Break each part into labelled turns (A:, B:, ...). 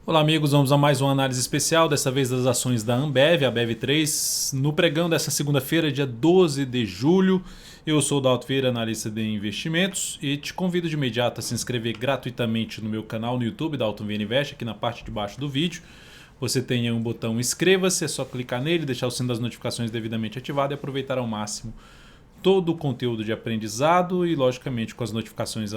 A: Olá amigos, vamos a mais uma análise especial, dessa vez das ações da Ambev, a Ambev 3, no pregão dessa segunda-feira, dia 12 de julho. Eu sou o Dalto Vieira, analista de investimentos, e te convido de imediato a se inscrever gratuitamente no meu canal no YouTube, Dalton Vieira Invest, aqui na parte de baixo do vídeo. Você tem aí um botão inscreva-se, é só clicar nele, deixar o sino das notificações devidamente ativado e aproveitar ao máximo todo o conteúdo de aprendizado e, logicamente, com as notificações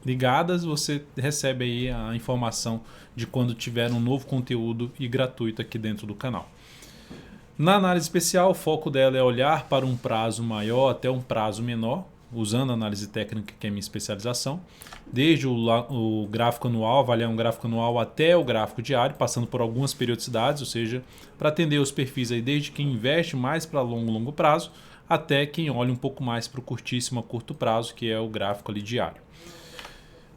A: ligadas, você recebe aí a informação de quando tiver um novo conteúdo e gratuito aqui dentro do canal. Na análise especial, o foco dela é olhar para um prazo maior até um prazo menor, usando a análise técnica, que é a minha especialização, desde o gráfico anual, avaliar um gráfico anual até o gráfico diário, passando por algumas periodicidades, ou seja, para atender os perfis aí desde quem investe mais para longo prazo até quem olha um pouco mais para o curtíssimo a curto prazo, que é o gráfico ali diário.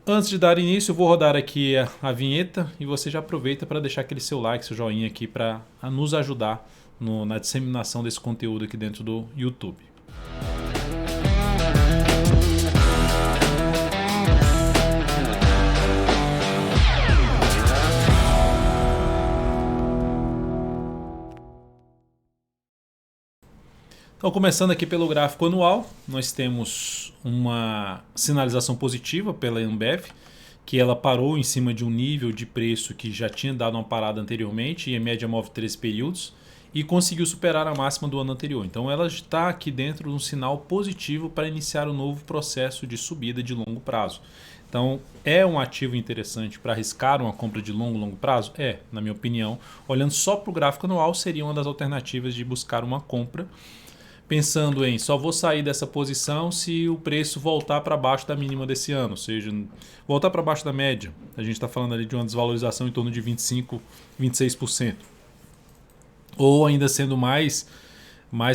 A: Antes de dar início, eu vou rodar aqui a vinheta e você já aproveita para deixar aquele seu like, seu joinha aqui para nos ajudar na disseminação desse conteúdo aqui dentro do YouTube. Então, começando aqui pelo gráfico anual, nós temos uma sinalização positiva pela Ambev, que ela parou em cima de um nível de preço que já tinha dado uma parada anteriormente, e em média move 13 períodos, e conseguiu superar a máxima do ano anterior. Então ela está aqui dentro de um sinal positivo para iniciar um novo processo de subida de longo prazo. Então é um ativo interessante para arriscar uma compra de longo prazo? É, na minha opinião. Olhando só para o gráfico anual, seria uma das alternativas de buscar uma compra, pensando em só vou sair dessa posição se o preço voltar para baixo da mínima desse ano, ou seja, voltar para baixo da média. A gente está falando ali de uma desvalorização em torno de 25%, 26%. Ou ainda sendo mais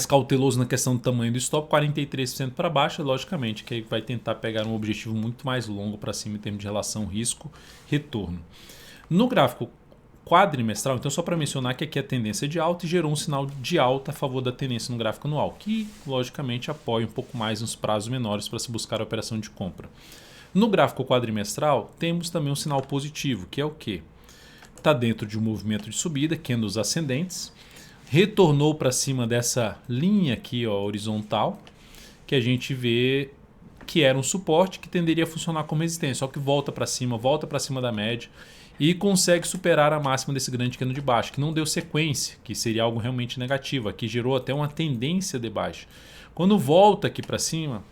A: cauteloso na questão do tamanho do stop, 43% para baixo, logicamente que vai tentar pegar um objetivo muito mais longo para cima em termos de relação risco-retorno. No gráfico quadrimestral, então só para mencionar que aqui a tendência é de alta e gerou um sinal de alta a favor da tendência no gráfico anual, que logicamente apoia um pouco mais nos prazos menores para se buscar a operação de compra. No gráfico quadrimestral, temos também um sinal positivo, que é o quê? Está dentro de um movimento de subida, candles ascendentes, retornou para cima dessa linha aqui, ó, horizontal, que a gente vê que era um suporte que tenderia a funcionar como resistência, só que volta para cima da média e consegue superar a máxima desse grande candle de baixo, que não deu sequência, que seria algo realmente negativo, aqui gerou até uma tendência de baixa. Quando volta aqui para cima,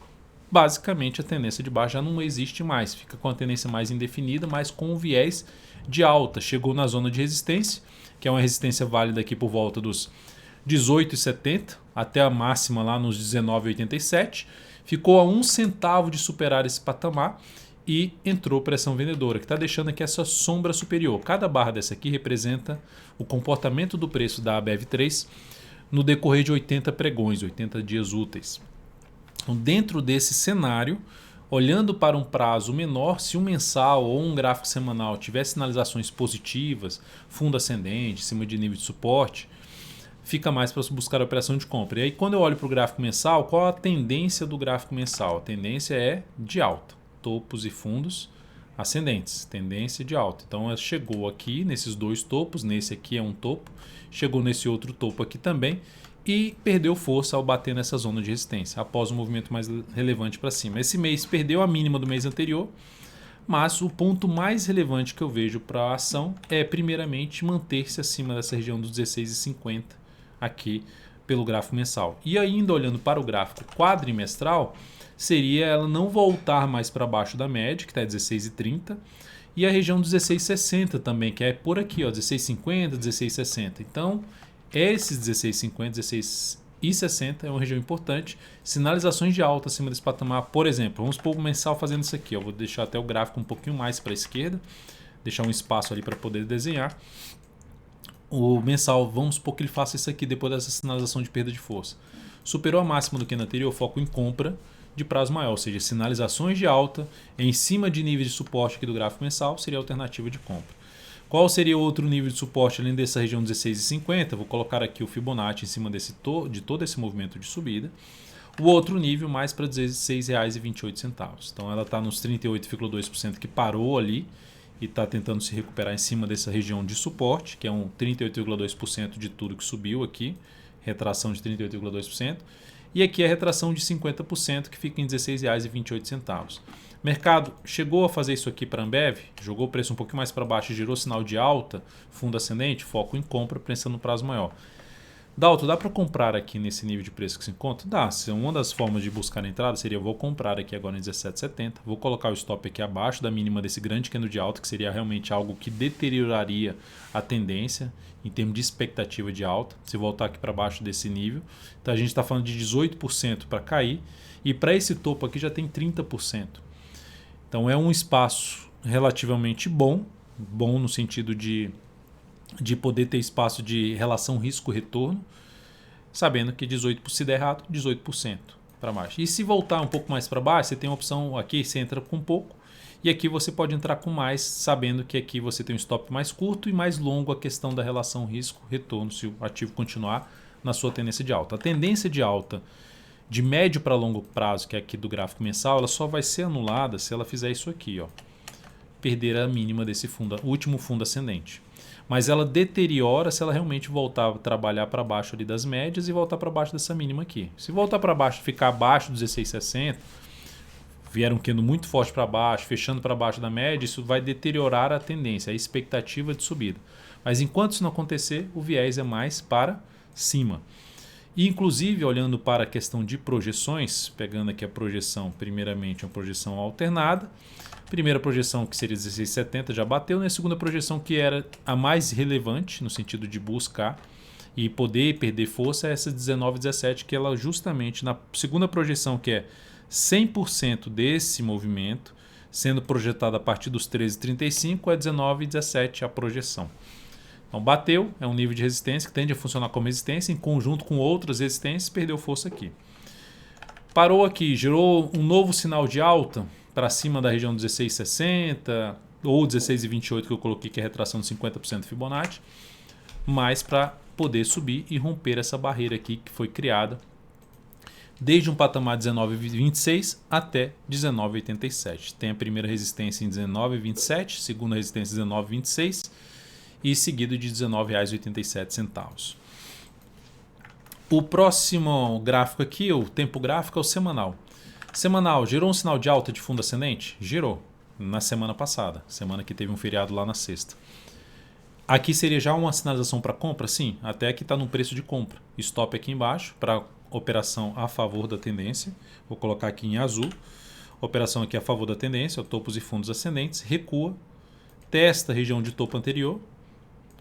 A: basicamente a tendência de baixa já não existe mais, fica com a tendência mais indefinida, mas com o viés de alta. Chegou na zona de resistência, que é uma resistência válida aqui por volta dos 18,70 até a máxima lá nos 19,87. Ficou a 1 centavo de superar esse patamar e entrou pressão vendedora, que está deixando aqui essa sombra superior. Cada barra dessa aqui representa o comportamento do preço da Ambev 3 no decorrer de 80 pregões, 80 dias úteis. Então, dentro desse cenário, olhando para um prazo menor, se um mensal ou um gráfico semanal tiver sinalizações positivas, fundo ascendente, em cima de nível de suporte, fica mais para buscar a operação de compra. E aí, quando eu olho para o gráfico mensal, qual a tendência do gráfico mensal? A tendência é de alta, topos e fundos ascendentes, tendência de alta. Então, ela chegou aqui nesses dois topos, nesse aqui é um topo, chegou nesse outro topo aqui também, e perdeu força ao bater nessa zona de resistência, após um movimento mais relevante para cima. Esse mês perdeu a mínima do mês anterior, mas o ponto mais relevante que eu vejo para a ação é, primeiramente, manter-se acima dessa região dos 16,50 aqui pelo gráfico mensal. E ainda olhando para o gráfico quadrimestral, seria ela não voltar mais para baixo da média, que está 16,30, e a região dos 16,60 também, que é por aqui, 16,50, 16,60. Então, esses 16,50, 16,60 é uma região importante. Sinalizações de alta acima desse patamar, por exemplo, vamos pôr o mensal fazendo isso aqui. Eu vou deixar até o gráfico um pouquinho mais para a esquerda, deixar um espaço ali para poder desenhar. O mensal, vamos supor que ele faça isso aqui depois dessa sinalização de perda de força. Superou a máxima do que no anterior, foco em compra de prazo maior, ou seja, sinalizações de alta em cima de níveis de suporte aqui do gráfico mensal seria a alternativa de compra. Qual seria outro nível de suporte além dessa região 16,50? Vou colocar aqui o Fibonacci em cima de todo esse movimento de subida. O outro nível mais para R$ 16,28. Então ela está nos 38,2% que parou ali e está tentando se recuperar em cima dessa região de suporte, que é um 38,2% de tudo que subiu aqui, retração de 38,2%, e aqui a retração de 50%, que fica em R$ 16,28. Mercado chegou a fazer isso aqui para a Ambev, jogou o preço um pouquinho mais para baixo, girou sinal de alta, fundo ascendente, foco em compra, pensando no prazo maior. Dalton, dá para comprar aqui nesse nível de preço que se encontra? Dá. Uma das formas de buscar a entrada seria: vou comprar aqui agora em 17,70, vou colocar o stop aqui abaixo da mínima desse grande candle de alta, que seria realmente algo que deterioraria a tendência em termos de expectativa de alta, se voltar aqui para baixo desse nível. Então a gente está falando de 18% para cair, e para esse topo aqui já tem 30%. Então é um espaço relativamente bom no sentido de poder ter espaço de relação risco-retorno, sabendo que 18%, se der errado, 18% para baixo. E se voltar um pouco mais para baixo, você tem uma opção aqui, você entra com pouco, e aqui você pode entrar com mais, sabendo que aqui você tem um stop mais curto e mais longo a questão da relação risco-retorno, se o ativo continuar na sua tendência de alta. A tendência de alta de médio para longo prazo, que é aqui do gráfico mensal, ela só vai ser anulada se ela fizer isso aqui, ó, perder a mínima desse último fundo ascendente. Mas ela deteriora se ela realmente voltar a trabalhar para baixo ali das médias e voltar para baixo dessa mínima aqui. Se voltar para baixo, ficar abaixo dos 16,60, vier um candle muito forte para baixo, fechando para baixo da média, isso vai deteriorar a tendência, a expectativa de subida. Mas enquanto isso não acontecer, o viés é mais para cima. E, inclusive, olhando para a questão de projeções, pegando aqui a projeção, primeiramente uma projeção alternada. Primeira projeção, que seria 16,70, já bateu, né? A segunda projeção, que era a mais relevante no sentido de buscar e poder perder força, é essa 19,17, que ela justamente na segunda projeção, que é 100% desse movimento, sendo projetada a partir dos 13,35, é 19,17 a projeção. Então bateu, é um nível de resistência que tende a funcionar como resistência, em conjunto com outras resistências, perdeu força aqui. Parou aqui, gerou um novo sinal de alta para cima da região 16,60 ou 16,28 que eu coloquei, que é a retração de 50% Fibonacci, mas para poder subir e romper essa barreira aqui que foi criada desde um patamar de 19,26 até 19,87. Tem a primeira resistência em 19,27, segunda resistência em 19,26 e seguido de R$ 19,87. O próximo gráfico aqui, o tempo gráfico, é o semanal. Semanal, gerou um sinal de alta de fundo ascendente? Gerou, na semana passada, semana que teve um feriado lá na sexta. Aqui seria já uma sinalização para compra? Sim, até aqui está no preço de compra. Stop aqui embaixo para operação a favor da tendência. Vou colocar aqui em azul. Operação aqui a favor da tendência, topos e fundos ascendentes. Recua, testa a região de topo anterior,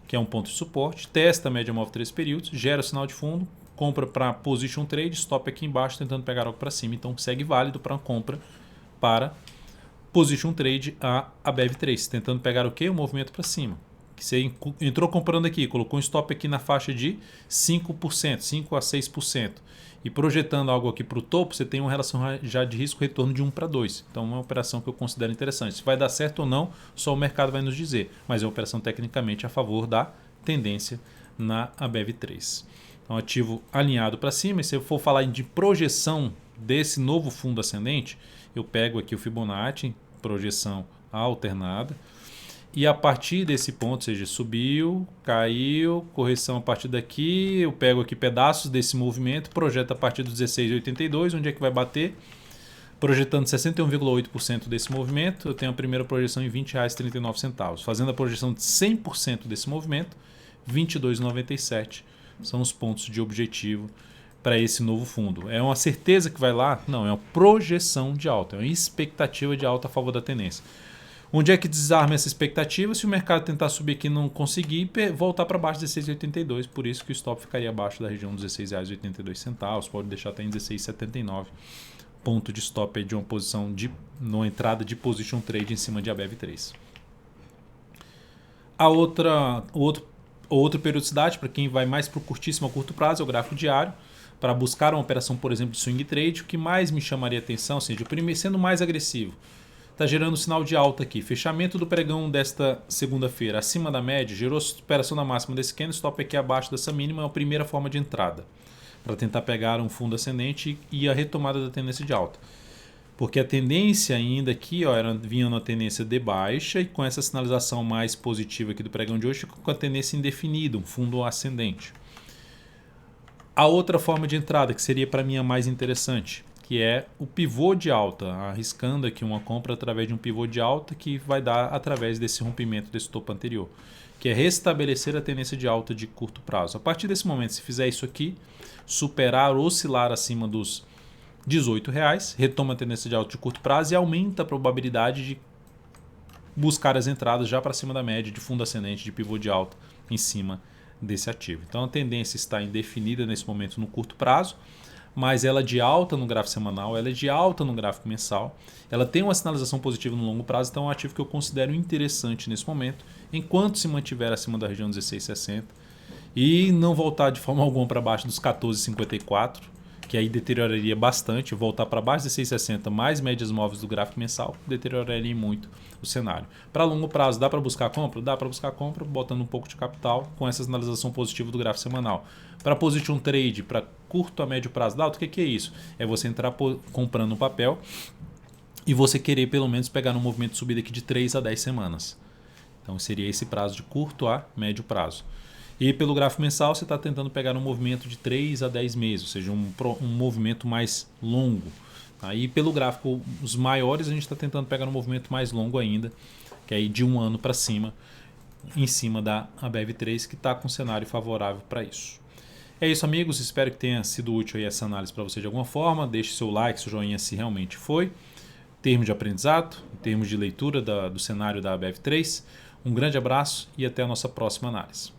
A: que é um ponto de suporte, testa a média móvel 3 períodos, gera o sinal de fundo, compra para position trade, stop aqui embaixo tentando pegar algo para cima. Então segue válido para compra para position trade a BEV3, tentando pegar o quê? O movimento para cima. Que você entrou comprando aqui, colocou um stop aqui na faixa de 5%, 5 a 6%. E projetando algo aqui para o topo, você tem uma relação já de risco-retorno de 1 para 2. Então é uma operação que eu considero interessante. Se vai dar certo ou não, só o mercado vai nos dizer. Mas é uma operação tecnicamente a favor da tendência na ABEV3. Então ativo alinhado para cima. E se eu for falar de projeção desse novo fundo ascendente, eu pego aqui o Fibonacci, projeção alternada. E a partir desse ponto, ou seja, subiu, caiu, correção a partir daqui, eu pego aqui pedaços desse movimento, projeto a partir dos 16,82, onde é que vai bater? Projetando 61,8% desse movimento, eu tenho a primeira projeção em R$ 20,39. Fazendo a projeção de 100% desse movimento, R$ 22,97 são os pontos de objetivo para esse novo fundo. É uma certeza que vai lá? Não, é uma projeção de alta, é uma expectativa de alta a favor da tendência. Onde é que desarma essa expectativa? Se o mercado tentar subir aqui e não conseguir, voltar para baixo de 16,82. Por isso que o stop ficaria abaixo da região dos R$ 16,82. Pode deixar até em 16,79. Ponto de stop aí de uma posição numa entrada de position trade em cima de ABEV3. A outra periodicidade, para quem vai mais para o curtíssimo a curto prazo, é o gráfico diário. Para buscar uma operação, por exemplo, de swing trade, o que mais me chamaria atenção, ou seja, sendo mais agressivo, está gerando sinal de alta aqui. Fechamento do pregão desta segunda-feira acima da média, gerou superação da máxima desse candle, stop aqui abaixo dessa mínima, é a primeira forma de entrada para tentar pegar um fundo ascendente e a retomada da tendência de alta. Porque a tendência ainda aqui, ó, vinha na tendência de baixa, e com essa sinalização mais positiva aqui do pregão de hoje, fica com a tendência indefinida, um fundo ascendente. A outra forma de entrada, que seria para mim a mais interessante, que é o pivô de alta, arriscando aqui uma compra através de um pivô de alta que vai dar através desse rompimento desse topo anterior, que é restabelecer a tendência de alta de curto prazo. A partir desse momento, se fizer isso aqui, superar, oscilar acima dos R$18, retoma a tendência de alta de curto prazo e aumenta a probabilidade de buscar as entradas já para cima da média de fundo ascendente, de pivô de alta em cima desse ativo. Então a tendência está indefinida nesse momento no curto prazo, mas ela é de alta no gráfico semanal, ela é de alta no gráfico mensal, ela tem uma sinalização positiva no longo prazo, então é um ativo que eu considero interessante nesse momento, enquanto se mantiver acima da região 16,60 e não voltar de forma alguma para baixo dos 14,54, que aí deterioraria bastante, voltar para baixo de 6,60 mais médias móveis do gráfico mensal, deterioraria muito o cenário. Para longo prazo, dá para buscar compra? Dá para buscar compra, botando um pouco de capital com essa sinalização positiva do gráfico semanal. Para position trade, para curto a médio prazo, o que é isso? É você entrar comprando um papel e você querer pelo menos pegar no movimento de subida aqui de 3 a 10 semanas. Então seria esse prazo de curto a médio prazo. E pelo gráfico mensal você está tentando pegar um movimento de 3 a 10 meses, ou seja, um movimento mais longo. Aí pelo gráfico, os maiores a gente está tentando pegar um movimento mais longo ainda, que é aí de um ano para cima, em cima da ABEV3, que está com um cenário favorável para isso. É isso, amigos, espero que tenha sido útil aí essa análise para você de alguma forma. Deixe seu like, seu joinha se realmente foi. Em termos de aprendizado, em termos de leitura do cenário da ABEV3, um grande abraço e até a nossa próxima análise.